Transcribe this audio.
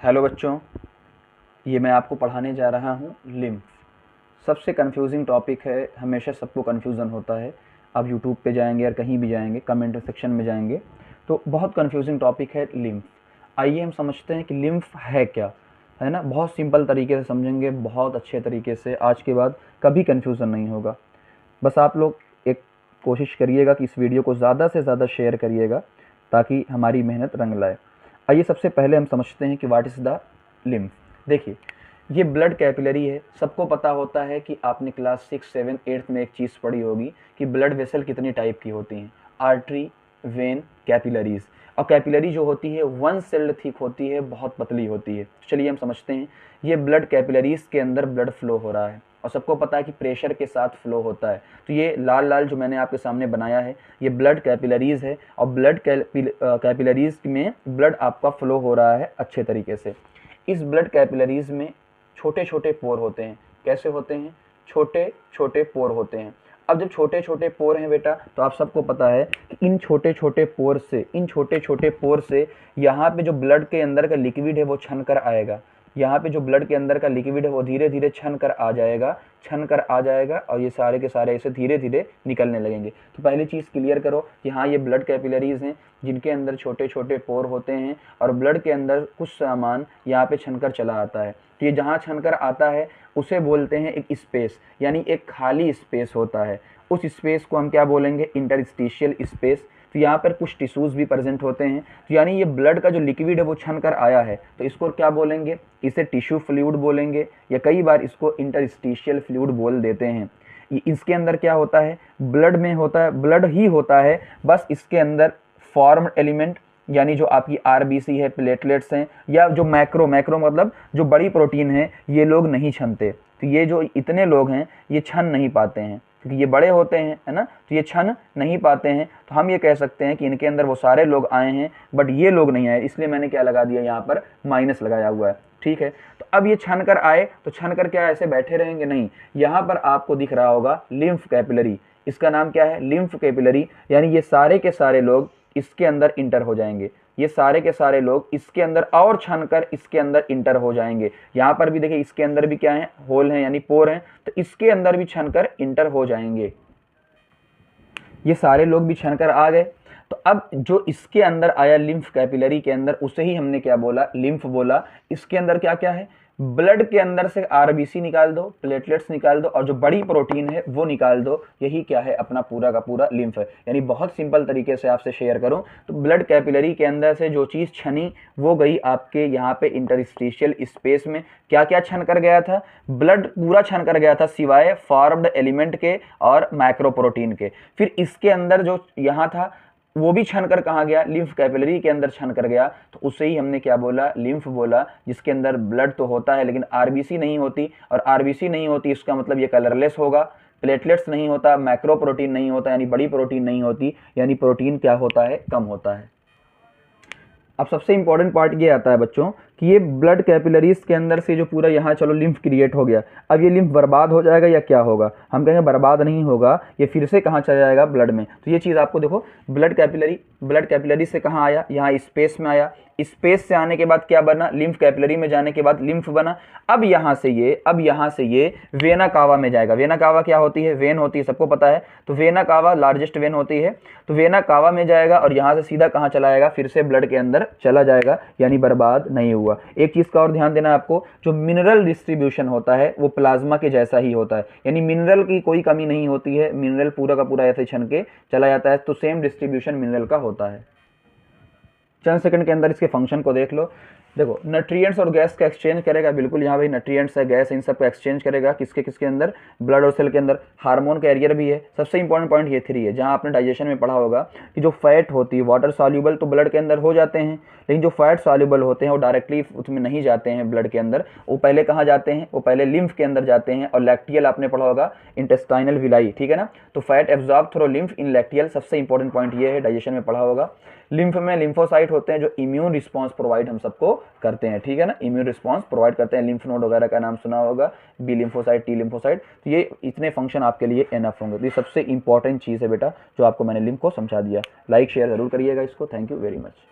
Hello बच्चों, ये मैं आपको पढ़ाने जा रहा हूँ लिम्फ। सबसे कंफ्यूजिंग टॉपिक है, हमेशा सबको कंफ्यूजन होता है। आप यूट्यूब पे जाएंगे या कहीं भी जाएंगे, कमेंट सेक्शन में जाएंगे तो बहुत कंफ्यूजिंग टॉपिक है लिम्फ। आइए हम समझते हैं कि लिम्फ है क्या, है ना। बहुत सिंपल तरीके से समझेंगे, बहुत अच्छे तरीके से। आज के बाद कभी कंफ्यूजन नहीं होगा। बस आप लोग एक कोशिश करिएगा कि इस वीडियो को ज़्यादा से ज़्यादा शेयर करिएगा ताकि हमारी मेहनत रंग लाए। आइए सबसे पहले हम समझते हैं कि व्हाट इज़ द लिम्फ। देखिए, ये ब्लड कैपिलरी है। सबको पता होता है कि आपने क्लास 6, 7, 8 में एक चीज़ पढ़ी होगी कि ब्लड वेसल कितनी टाइप की होती हैं। Artery, when, capillaries. और कैपिलरी जो होती है वन सेल्ड थिक होती है, बहुत पतली होती है। चलिए हम समझते हैं। ये ब्लड कैपिलरीज के अंदर ब्लड फ्लो हो रहा है और सबको पता है कि प्रेशर के साथ फ्लो होता है। तो ये लाल लाल जो मैंने आपके सामने बनाया है, ये ब्लड कैपिलरीज है और ब्लड कैपिलरीज में ब्लड आपका फ्लो हो रहा है अच्छे तरीके से। इस ब्लड कैपिलरीज में छोटे छोटे पोर होते हैं। कैसे होते हैं? छोटे छोटे पोर होते हैं। अब जब छोटे छोटे पोर हैं बेटा, तो आप सबको पता है कि इन छोटे छोटे पोर से यहाँ पे जो ब्लड के अंदर का लिक्विड है वो छन कर आएगा। यहाँ पे जो ब्लड के अंदर का लिक्विड है वो धीरे धीरे छन कर आ जाएगा और ये सारे के सारे ऐसे धीरे धीरे निकलने लगेंगे। तो पहली चीज़ क्लियर करो कि हाँ, ये ब्लड कैपिलरीज हैं जिनके अंदर छोटे छोटे पोर होते हैं और ब्लड के अंदर कुछ सामान यहाँ पे छनकर चला आता है। तो ये जहाँ छनकर आता है उसे बोलते हैं एक स्पेस, यानी एक खाली स्पेस होता है। उस स्पेस को हम क्या बोलेंगे? Interstitial space. तो यहाँ पर कुछ टिश्यूज़ भी प्रेजेंट होते हैं। तो यानी ये ब्लड का जो लिक्विड है वो छन कर आया है, तो इसको क्या बोलेंगे? इसे टिश्यू फ्लूइड बोलेंगे या कई बार इसको इंटरस्टिशियल फ्लूइड बोल देते हैं। इसके अंदर क्या होता है? ब्लड में होता है, ब्लड ही होता है, बस इसके अंदर फॉर्म्ड एलिमेंट यानी जो आपकी आरबीसी है, प्लेटलेट्स हैं, या जो मैक्रो मतलब जो बड़ी प्रोटीन है, ये लोग नहीं छनते। तो ये जो इतने लोग हैं ये छन नहीं पाते हैं क्योंकि ये बड़े होते हैं, है ना। तो ये छन नहीं पाते हैं। तो हम ये कह सकते हैं कि इनके अंदर वो सारे लोग आए हैं बट ये लोग नहीं आए, इसलिए मैंने क्या लगा दिया यहाँ पर? माइनस लगाया हुआ है। ठीक है, तो अब ये छन कर आए तो छन कर क्या ऐसे बैठे रहेंगे? नहीं। यहाँ पर आपको दिख रहा होगा लिम्फ कैपिलरी। इसका नाम क्या है? Lymph capillary. यानी ये सारे के सारे लोग इसके अंदर इंटर हो जाएंगे। ये सारे के सारे लोग इसके अंदर और छनकर इसके अंदर इंटर हो जाएंगे। यहाँ पर भी देखिए, इसके अंदर भी क्या है? होल है यानी पोर है, तो इसके अंदर भी छनकर इंटर हो जाएंगे। ये सारे लोग भी छनकर आ गए। तो अब जो इसके अंदर आया लिम्फ कैपिलरी के अंदर, उसे ही हमने क्या बोला? लिम्फ बोला। इसके अंदर क्या क्या है? ब्लड के अंदर से आरबीसी निकाल दो, प्लेटलेट्स निकाल दो और जो बड़ी प्रोटीन है वो निकाल दो। यही क्या है? अपना पूरा का पूरा लिम्फ है। यानी बहुत सिंपल तरीके से आपसे शेयर करूं तो ब्लड कैपिलरी के अंदर से जो चीज़ छनी वो गई आपके यहाँ पे इंटरस्टिशियल स्पेस में। क्या क्या छन कर गया था? ब्लड पूरा छन कर गया था सिवाय फॉर्म्ड एलिमेंट के और माइक्रो प्रोटीन के। फिर इसके अंदर जो यहाँ था वो भी छन कर कहाँ गया? लिम्फ कैपिलरी के अंदर छन कर गया। तो उसे ही हमने क्या बोला? लिम्फ बोला। जिसके अंदर ब्लड तो होता है लेकिन आरबीसी नहीं होती, और आरबीसी नहीं होती इसका मतलब ये कलरलेस होगा। प्लेटलेट्स नहीं होता, मैक्रो प्रोटीन नहीं होता यानी बड़ी प्रोटीन नहीं होती, यानी प्रोटीन क्या होता है? कम होता है। अब सबसे इंपॉर्टेंट पार्ट ये आता है बच्चों कि ये ब्लड कैपिलरीज के अंदर से जो पूरा यहाँ चलो लिम्फ क्रिएट हो गया, अब ये लिम्फ बर्बाद हो जाएगा या क्या होगा? हम कहेंगे बर्बाद नहीं होगा, ये फिर से कहाँ चला जाएगा? ब्लड में। तो ये चीज़ आपको देखो, ब्लड कैपिलरी से कहाँ आया? यहाँ स्पेस में आया। स्पेस से आने के बाद क्या बना? लिम्फ कैपिलरी में जाने के बाद लिम्फ बना। अब यहाँ से ये वेना कावा में जाएगा। वेना कावा क्या होती है? वेन होती है, सबको पता है। तो वेना कावा लार्जेस्ट वेन होती है, तो वेना कावा में जाएगा और यहाँ से सीधा कहाँ चला जाएगा? फिर से ब्लड के अंदर चला जाएगा, यानी बर्बाद नहीं हुआ। एक चीज़ का और ध्यान देना आपको, जो मिनरल डिस्ट्रीब्यूशन होता है वो प्लाज्मा के जैसा ही होता है, यानी मिनरल की कोई कमी नहीं होती है। मिनरल पूरा का पूरा ऐसे छन के चला जाता है, तो सेम डिस्ट्रीब्यूशन मिनरल का होता है। चंद सेकंड के अंदर इसके फंक्शन को देख लो। देखो, न्यूट्रिएंट्स और गैस का एक्सचेंज करेगा। बिल्कुल यहाँ भाई न्यूट्रिएंट्स है, गैस है, इन सब को एक्सचेंज करेगा। किसके किसके अंदर? ब्लड और सेल के अंदर। हार्मोन कैरियर भी है। सबसे इंपॉर्टेंट पॉइंट ये 3 है, जहाँ आपने डाइजेशन में पढ़ा होगा कि जो फैट होती है वाटर सॉल्यूबल तो ब्लड के अंदर हो जाते हैं, लेकिन जो फैट सॉल्यूबल होते हैं वो डायरेक्टली उसमें नहीं जाते हैं ब्लड के अंदर। वो पहले कहाँ जाते हैं? वो पहले लिम्फ के अंदर जाते हैं। और लैक्टियल आपने पढ़ा होगा, इंटेस्टाइनल विलाई, ठीक है ना। तो फैट एब्जॉर्ब थ्रू लिम्फ इन लैक्टियल। सबसे इंपॉर्टेंट पॉइंट ये है, डाइजेशन में पढ़ा होगा। लिम्फ में लिम्फोसाइट होते हैं जो इम्यून रिस्पांस प्रोवाइड हम सबको करते हैं, ठीक है ना। इम्यून रिस्पांस प्रोवाइड करते हैं। लिम्फ नोड वगैरह का नाम सुना होगा, बी लिम्फोसाइट, टी लिम्फोसाइट। तो ये इतने फंक्शन आपके लिए एनफ होंगे। तो ये सबसे इंपॉर्टेंट चीज़ है बेटा जो आपको मैंने लिम्फ को समझा दिया। लाइक शेयर जरूर करिएगा इसको। Thank you very much.